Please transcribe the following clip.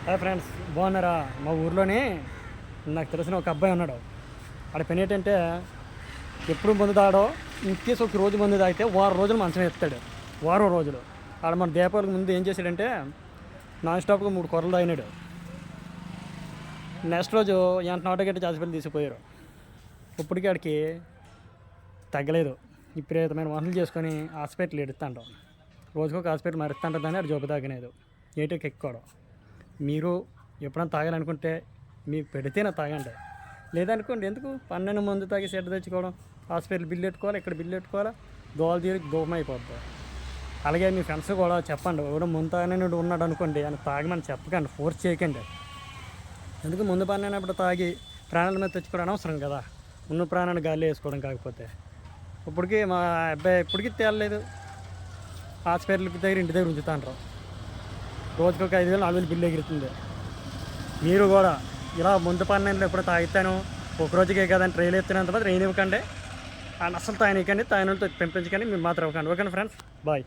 Hi friends, బాగున్నారా? మా ఊర్లోనే నాకు తెలిసిన ఒక అబ్బాయి ఉన్నాడు. ఆడ పని ఏంటంటే ఎప్పుడు మందు తాగడో, ఇన్కేస్ ఒక రోజు మందు తాగితే వారం రోజులు మంచం ఎత్తాడు. వారం రోజులు ఆడ మన దీపావళికి ముందు ఏం చేశాడంటే నాన్ స్టాప్గా 3 కొరలు తాగినాడు. నెక్స్ట్ రోజు ఎంత ఆటోగట్టి హాస్పిటల్ తీసుకుపోయారు. ఇప్పటికీ ఆడికి తగ్గలేదు. విపరీతమైన వంటలు చేసుకొని హాస్పిటల్ ఎడుతుంటాం. రోజుకొక హాస్పిటల్ మరుస్తుంటుందని ఆడు జబ్బు తాగినది ఏటికి ఎక్కువడం. మీరు ఎప్పుడైనా తాగాలనుకుంటే మీకు పెడితేనే తాగండి, లేదనుకోండి ఎందుకు పన్నెండు మందు తాగి సెట్ తెచ్చుకోవడం, హాస్పిటల్ బిల్లు పెట్టుకోవాలి, ఇక్కడ బిల్లు పెట్టుకోవాలా, దోవలు తీరి దూరం అయిపోద్ది. అలాగే మీ ఫ్రెండ్స్ కూడా చెప్పండి, ఎవడో ముందు తాగినట్టు ఉన్నాడు అనుకోండి అని తాగమని చెప్పకండి, ఫోర్స్ చేయకండి. ఎందుకు ముందు పన్నైనప్పుడు తాగి ప్రాణాల మీద తెచ్చుకోవడం అనవసరం కదా. ఉన్న ప్రాణాన్ని గాలి వేసుకోవడం. కాకపోతే ఇప్పటికీ మా అబ్బాయి ఇప్పటికీ తేలలేదు. హాస్పిటల్కి దగ్గర ఇంటి దగ్గర ఉంచుతాంటారు. రోజుకొక 5,000 4,000 బిల్లు ఎగురుతుంది. మీరు కూడా ఇలా ముందు పన్నెండులో ఎప్పుడు తాగుతాను ఒక రోజుకే కదని ట్రైన్ ఎత్తినంత మాత్రం ట్రైన్ ఇవ్వకండి. అండ్ అసలు తాగనికండి, తాగినతో పెంపించకండి. మీరు మాత్రం ఇవ్వకండి. ఓకేనా ఫ్రెండ్స్, బాయ్.